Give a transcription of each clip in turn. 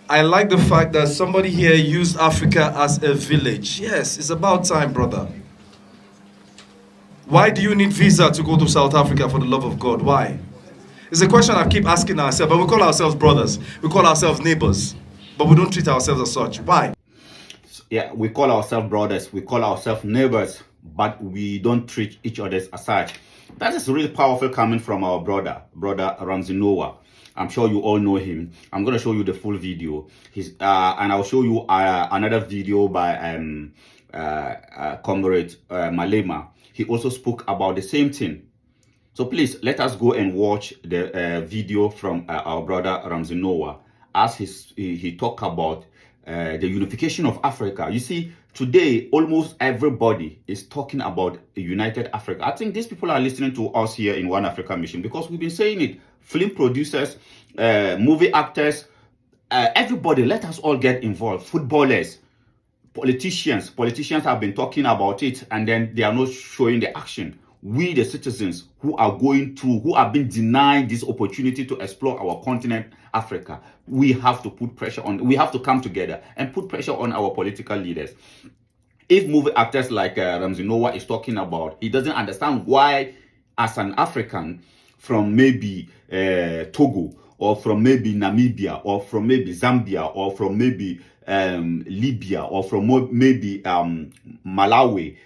I like the fact that somebody here used Africa as a village. Yes, it's about time, brother. Why do you need visa to go to South Africa, for the love of God? Why? It's a question I keep asking ourselves, but we call ourselves brothers. We call ourselves neighbors, but we don't treat ourselves as such. Why? Yeah, we call ourselves brothers, we call ourselves neighbors, but we don't treat each other as such. That is really powerful coming from our brother Ramsey Nouah. I'm sure you all know him. I'm going to show you the full video. And I'll show you another video by comrade Malema. He also spoke about the same thing. So please let us go and watch the video from our brother Ramsey Nouah as he talked about the unification of Africa. You see, today almost everybody is talking about a united Africa. I think these people are listening to us here in One Africa Mission because we've been saying it. Film producers, movie actors, everybody, let us all get involved. Footballers, politicians have been talking about it and then they are not showing the action. We the citizens who are going through, who have been denied this opportunity to explore our continent Africa, we have to put pressure on, we have to come together and put pressure on our political leaders. If movie actors like Ramsey Nouah is talking about, he doesn't understand why, as an African from maybe Togo, or from maybe Namibia, or from maybe Zambia, or from maybe Libya, or from maybe Malawi,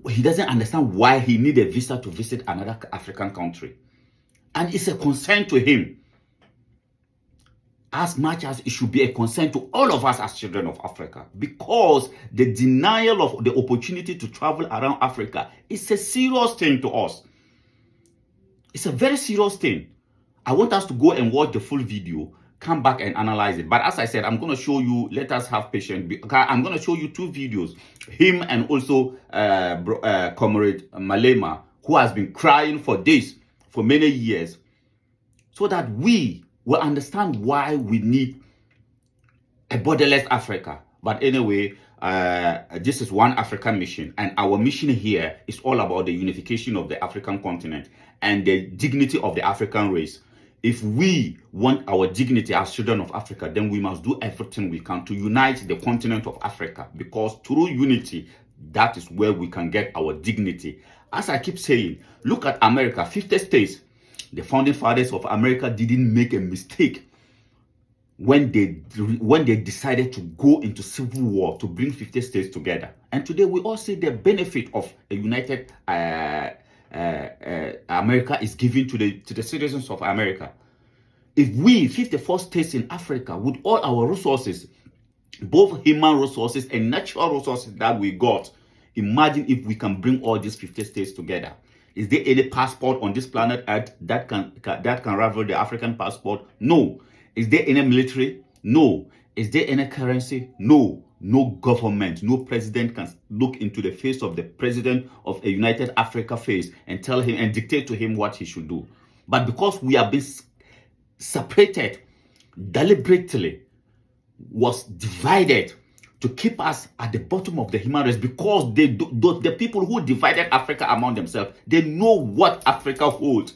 he doesn't understand why he need a visa to visit another African country. And it's a concern to him, as much as it should be a concern to all of us as children of Africa, because the denial of the opportunity to travel around Africa is a serious thing to us. It's a very serious thing. I want us to go and watch the full video, come back and analyze it. But as I said, I'm going to show you, let us have patience. I'm going to show you two videos, him and also comrade Malema, who has been crying for this for many years, so that we will understand why we need a borderless Africa. But anyway, this is One African Mission, and our mission here is all about the unification of the African continent and the dignity of the African race. If we want our dignity as children of Africa, then we must do everything we can to unite the continent of Africa, because through unity, that is where we can get our dignity. As I keep saying, look at America, 50 states. The founding fathers of America didn't make a mistake when they decided to go into civil war to bring 50 states together. And today we all see the benefit of a united America is given to the citizens of America. If we 54 states in Africa, with all our resources, both human resources and natural resources that we got, imagine if we can bring all these 50 states together. Is there any passport on this planet Earth that can rival the African passport? No. Is there any military? No. Is there any currency? No. No government, no president can look into the face of the president of a United Africa face and tell him and dictate to him what he should do. But because we have been separated deliberately, was divided to keep us at the bottom of the human race, because the people who divided Africa among themselves, they know what Africa holds.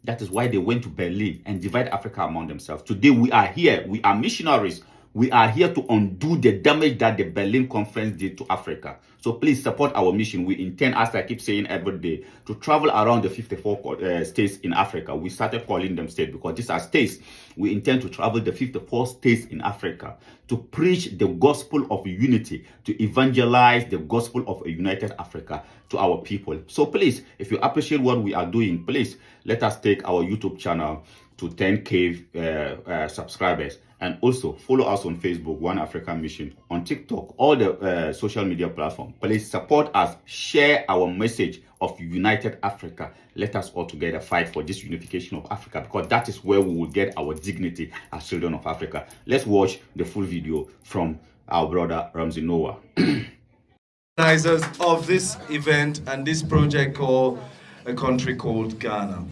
That is why they went to Berlin and divide Africa among themselves. Today we are here, we are missionaries. We are here to undo the damage that the Berlin Conference did to Africa. So please support our mission. We intend, as I keep saying every day, to travel around the 54 states in Africa. We started calling them states because these are states. We intend to travel the 54 states in Africa to preach the gospel of unity, to evangelize the gospel of a united Africa to our people. So please, if you appreciate what we are doing, please let us take our YouTube channel to 10K subscribers. And also follow us on Facebook, One African Mission, on TikTok, all the social media platforms. Please support us, share our message of united Africa. Let us all together fight for this unification of Africa, because that is where we will get our dignity as children of Africa. Let's watch the full video from our brother Ramsey Nouah. Organizers of this event and this project called A Country Called Ghana.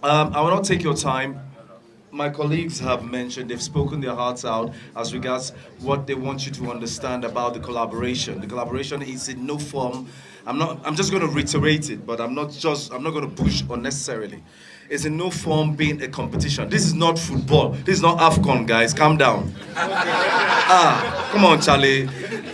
I will not take your time. My colleagues have mentioned, they've spoken their hearts out as regards what they want you to understand about the collaboration. The collaboration is in no form, I'm just going to reiterate it, but I'm not going to push unnecessarily. is in no form being a competition. This is not football. This is not AFCON, guys. Calm down. Come on, Charlie.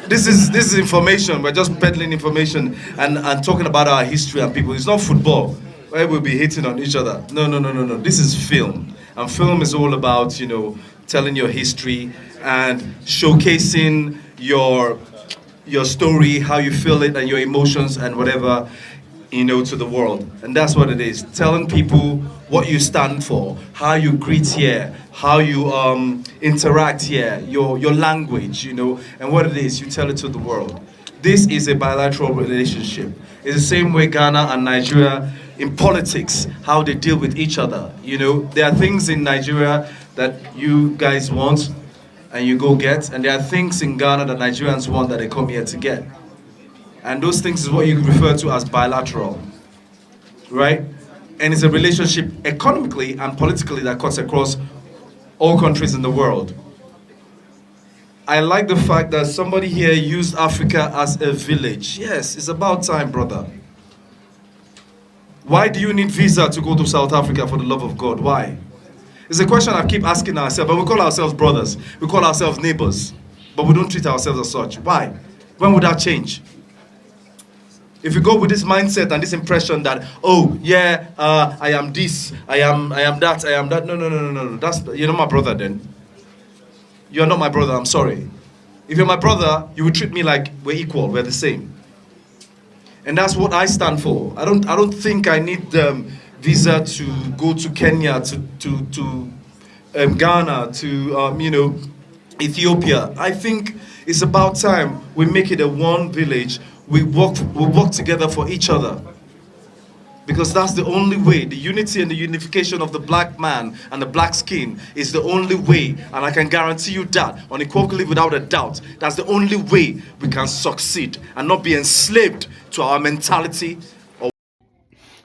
This is information. We're just peddling information and talking about our history and people. It's not football where we'll be hitting on each other. No. This is film. And film is all about, telling your history and showcasing your story, how you feel it, and your emotions and whatever, to the world. And that's what it is. Telling people what you stand for, how you greet here, how you interact here, your language, and what it is, you tell it to the world. This is a bilateral relationship. It's the same way Ghana and Nigeria in politics, how they deal with each other. There are things in Nigeria that you guys want and you go get, and there are things in Ghana that Nigerians want that they come here to get. And those things is what you refer to as bilateral, right? And it's a relationship economically and politically that cuts across all countries in the world. I like the fact that somebody here used Africa as a village. Yes, it's about time, brother. Why do you need visa to go to South Africa, for the love of God? Why? It's a question I keep asking ourselves, but we call ourselves brothers. We call ourselves neighbors, but we don't treat ourselves as such. Why? When would that change? If you go with this mindset and this impression that, I am this, I am that, I am that. No. You're not my brother then. You're not my brother, I'm sorry. If you're my brother, you would treat me like we're equal, we're the same. And that's what I stand for. I don't think I need visa to go to Kenya, to Ghana, to Ethiopia. I think it's about time we make it a one village. We work together for each other. Because that's the only way. The unity and the unification of the black man and the black skin is the only way. And I can guarantee you that, unequivocally, without a doubt, that's the only way we can succeed and not be enslaved to our mentality.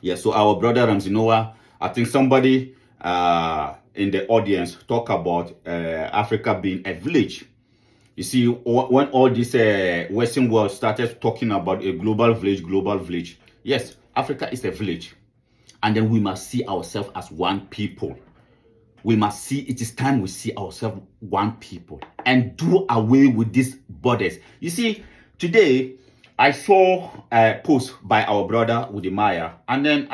Yeah, so our brother Ramsey Nouah, I think somebody in the audience talk about Africa being a village. You see, when all this Western world started talking about a global village, yes, Africa is a village. And then we must see ourselves as one people. It is time we see ourselves one people and do away with these borders. You see, today, I saw a post by our brother Udimaya, and then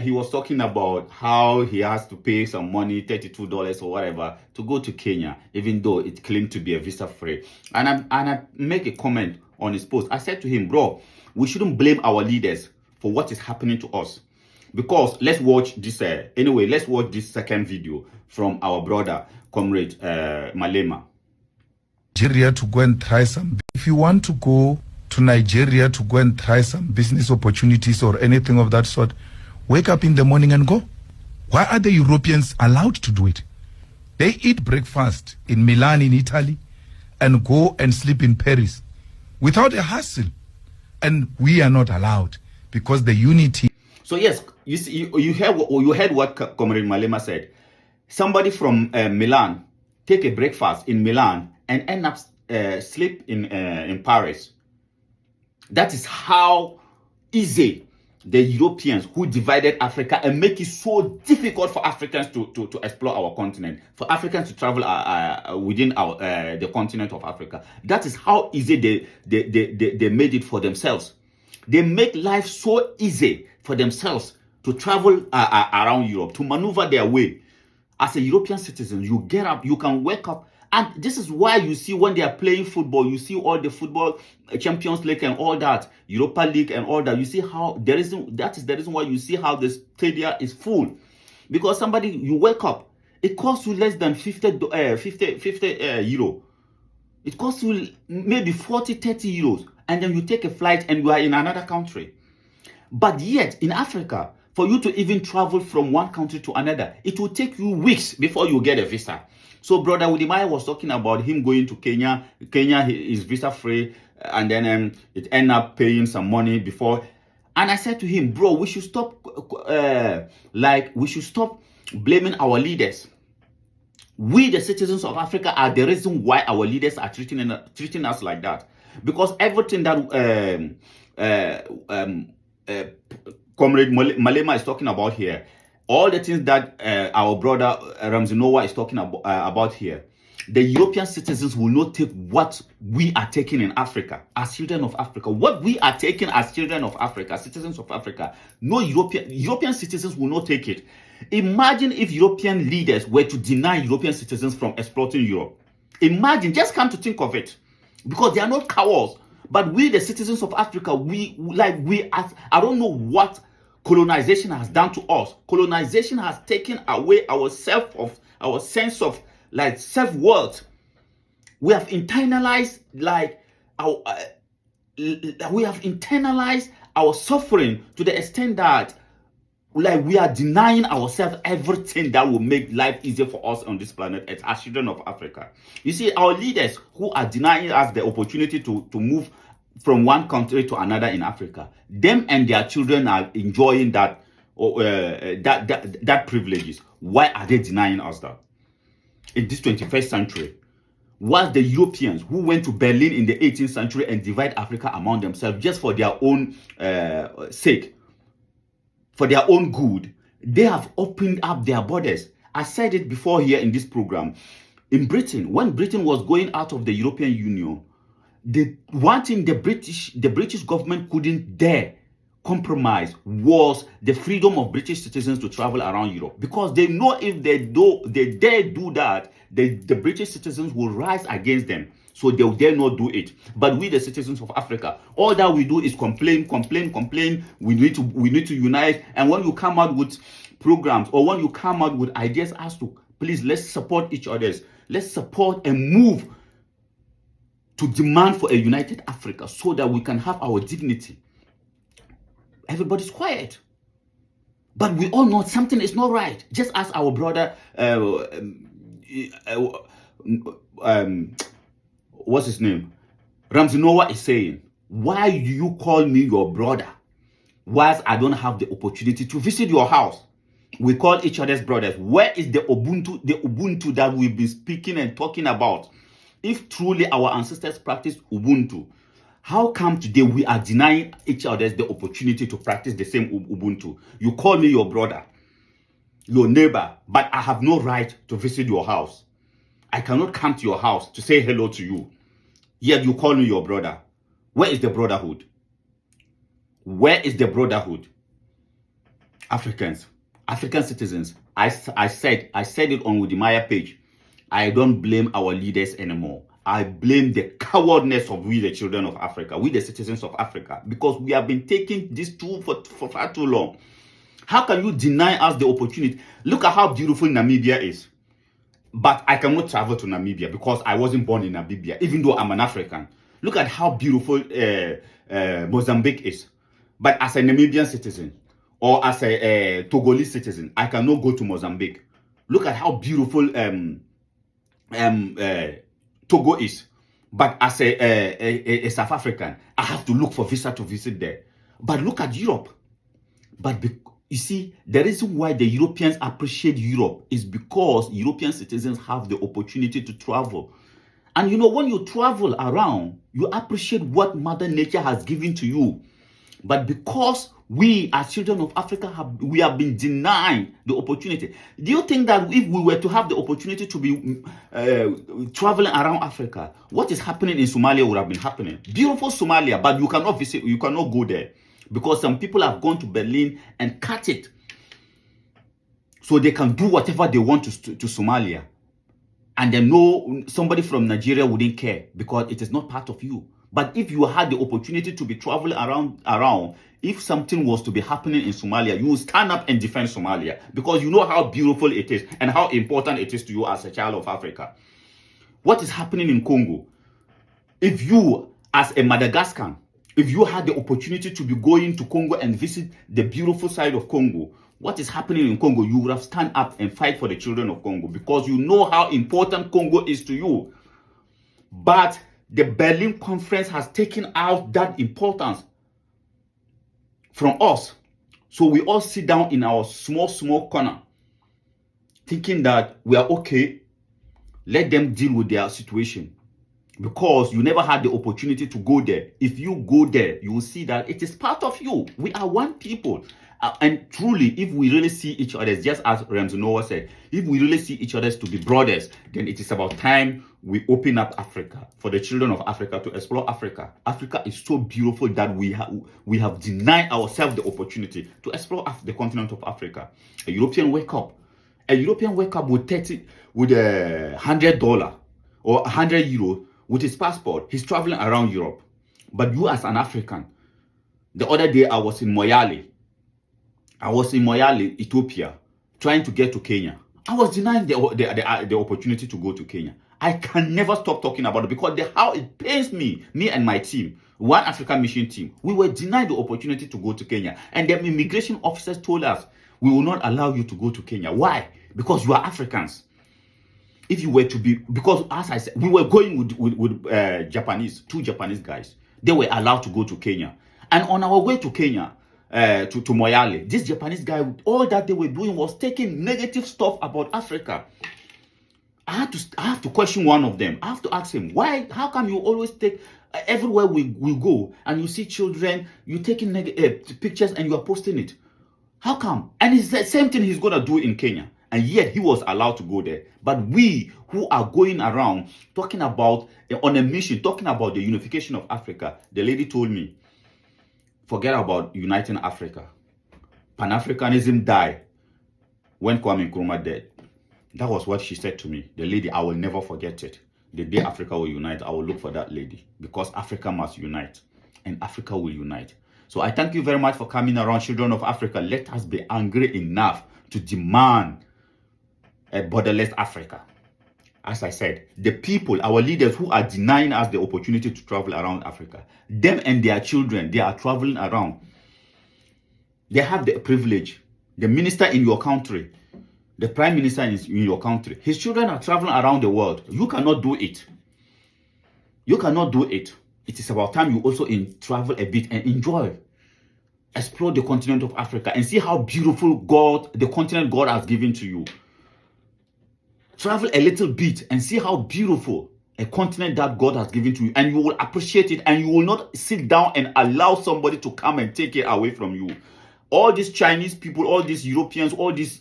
he was talking about how he has to pay some money, $32 or whatever, to go to Kenya, even though it claimed to be a visa free. And I make a comment on his post. I said to him, bro, we shouldn't blame our leaders for what is happening to us, because let's watch this. Let's watch this second video from our brother, Comrade Malema. Nigeria to go and try some. If you want to go to Nigeria to go and try some business opportunities or anything of that sort, wake up in the morning and go. Why are the Europeans allowed to do it? They eat breakfast in Milan in Italy and go and sleep in Paris without a hassle. And we are not allowed because the unity. So yes, you see, you heard what Comrade Malema said. Somebody from Milan take a breakfast in Milan and end up sleep in Paris. That is how easy the Europeans who divided Africa and make it so difficult for Africans to explore our continent, for Africans to travel within the continent of Africa. That is how easy they made it for themselves. They make life so easy for themselves to travel around Europe, to maneuver their way. As a European citizen, you get up, you can wake up. And this is why you see when they are playing football, you see all the football Champions League and all that, Europa League and all that. You see how that is the reason why you see how the stadium is full. Because you wake up, it costs you less than 50 euro. It costs you maybe 40, 30 euros. And then you take a flight and you are in another country. But yet, in Africa, for you to even travel from one country to another, it will take you weeks before you get a visa. So Brother Udimaya was talking about him going to Kenya. Kenya is visa free, and then it end up paying some money before. And I said to him, bro, we should stop blaming our leaders. We, the citizens of Africa, are the reason why our leaders are treating us like that. Because everything that Comrade Malema is talking about here, all the things that our brother Ramsey Nouah is talking about here, the European citizens will not take what we are taking in Africa as children of Africa. What we are taking as children of Africa, citizens of Africa, no European citizens will not take it. Imagine if European leaders were to deny European citizens from exploiting Europe. Imagine, just come to think of it, because they are not cowards. But we, the citizens of Africa, I don't know what colonization has done to us. Colonization has taken away our sense of like self-worth. We have internalized our suffering to the extent that like we are denying ourselves everything that will make life easier for us on this planet as children of Africa. You see, our leaders who are denying us the opportunity to move from one country to another in Africa, them and their children are enjoying that privileges. Why are they denying us that? In this 21st century, was the Europeans who went to Berlin in the 18th century and divide Africa among themselves just for their own sake, for their own good. They have opened up their borders. I said it before here in this program. In Britain, when Britain was going out of the European Union, the one thing the British government couldn't dare compromise was the freedom of British citizens to travel around Europe, because they know if they dare do that, the British citizens will rise against them. So they dare not do it. But we, the citizens of Africa, all that we do is complain. We need to unite. And when you come out with programs, or when you come out with ideas as to, please, let's support each other. Let's support and move to demand for a united Africa so that we can have our dignity. Everybody's quiet. But we all know something is not right. Just as our brother, what's his name? Ramsey Nouah is saying, why do you call me your brother whilst I don't have the opportunity to visit your house? We call each other's brothers. Where is the Ubuntu that we've been speaking and talking about? If truly our ancestors practiced Ubuntu, how come today we are denying each other the opportunity to practice the same Ubuntu? You call me your brother, your neighbor, but I have no right to visit your house. I cannot come to your house to say hello to you. Yet you call me your brother. Where is the brotherhood? Where is the brotherhood? African citizens, I said it on Udimaya page. I don't blame our leaders anymore. I blame the cowardness of we, the children of Africa, we, the citizens of Africa, because we have been taking this tool for far too long. How can you deny us the opportunity? Look at how beautiful Namibia is. But I cannot travel to Namibia because I wasn't born in Namibia, even though I'm an African. Look at how beautiful Mozambique is. But as a Namibian citizen or as a Togolese citizen, I cannot go to Mozambique. Look at how beautiful Togo is. But as a South African, I have to look for visa to visit there. But look at Europe. But you see, the reason why the Europeans appreciate Europe is because European citizens have the opportunity to travel. And you know, when you travel around, you appreciate what Mother Nature has given to you. But because we, as children of Africa, we have been denied the opportunity. Do you think that if we were to have the opportunity to be traveling around Africa, what is happening in Somalia would have been happening? Beautiful Somalia, but you cannot visit, you cannot go there. Because some people have gone to Berlin and cut it so they can do whatever they want to Somalia. And they know somebody from Nigeria wouldn't care because it is not part of you. But if you had the opportunity to be traveling around, if something was to be happening in Somalia, you will stand up and defend Somalia because you know how beautiful it is and how important it is to you as a child of Africa. What is happening in Congo? If you, as a Madagascar, if you had the opportunity to be going to Congo and visit the beautiful side of Congo, what is happening in Congo, you would have stand up and fight for the children of Congo because you know how important Congo is to you. But the Berlin Conference has taken out that importance from us. So we all sit down in our small corner thinking that we are okay. Let them deal with their situation. Because you never had the opportunity to go there. If you go there, you will see that it is part of you. We are one people. And truly, if we really see each other, just as Ramsey Nouah said, if we really see each other to be brothers, then it is about time we open up Africa for the children of Africa to explore Africa. Africa is so beautiful that we have denied ourselves the opportunity to explore the continent of Africa. A European wake up with $100 or €100 with his passport. He's traveling around Europe. But you as an African, the other day I was in Moyale, Ethiopia, trying to get to Kenya. I was denying the opportunity to go to Kenya. I can never stop talking about it because how it pains me and my team, one African mission team, we were denied the opportunity to go to Kenya. And the immigration officers told us, we will not allow you to go to Kenya. Why? Because you are Africans. If you were to be, because as I said, we were going with two Japanese guys. They were allowed to go to Kenya. And on our way to Kenya, to Moyale, this Japanese guy, all that they were doing was taking negative stuff about Africa. I have to question one of them. I have to ask him, why? How come you always take, everywhere we go and you see children, you're taking pictures and you are posting it? How come? And it's the same thing he's going to do in Kenya. And yet he was allowed to go there. But we who are going around talking about, on a mission, talking about the unification of Africa, the lady told me, forget about uniting Africa. Pan-Africanism died when Kwame Nkrumah died. That was what she said to me. The lady, I will never forget it. The day Africa will unite, I will look for that lady. Because Africa must unite. And Africa will unite. So I thank you very much for coming around, children of Africa. Let us be angry enough to demand a borderless Africa. As I said, the people, our leaders who are denying us the opportunity to travel around Africa, them and their children, they are traveling around. They have the privilege. The minister in your country, the prime minister in your country, his children are traveling around the world. You cannot do it. You cannot do it. It is about time you also travel a bit and enjoy. Explore the continent of Africa and see how beautiful the continent God has given to you. Travel a little bit and see how beautiful a continent that God has given to you, and you will appreciate it, and you will not sit down and allow somebody to come and take it away from you. All these Chinese people, all these Europeans, all these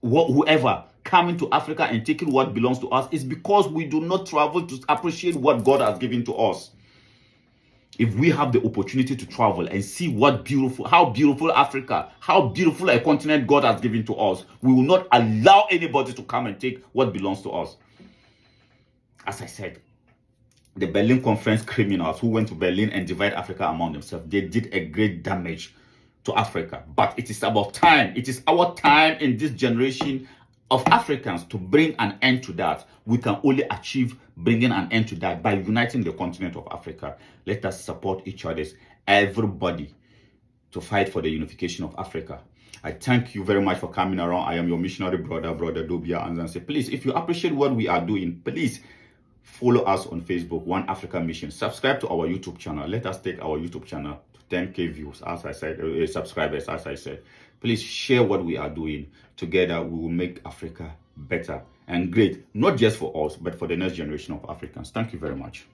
whoever coming to Africa and taking what belongs to us is because we do not travel to appreciate what God has given to us. If we have the opportunity to travel and see how beautiful Africa, how beautiful a continent God has given to us, we will not allow anybody to come and take what belongs to us. As I said, the Berlin Conference criminals who went to Berlin and divide Africa among themselves, they did a great damage to Africa. But it is about time. It is our time in this generation of Africans to bring an end to that. We can only achieve bringing an end to that by uniting the continent of Africa. Let us support each other, everybody, to fight for the unification of Africa. I thank you very much for coming around. I am your missionary brother Dobia Anzanse. Please, if you appreciate what we are doing, please follow us on Facebook, One Africa Mission. Subscribe to our YouTube channel. Let us take our YouTube channel to 10K views, as I said, subscribers, as I said. Please share what we are doing. Together, we will make Africa better and great, not just for us, but for the next generation of Africans. Thank you very much.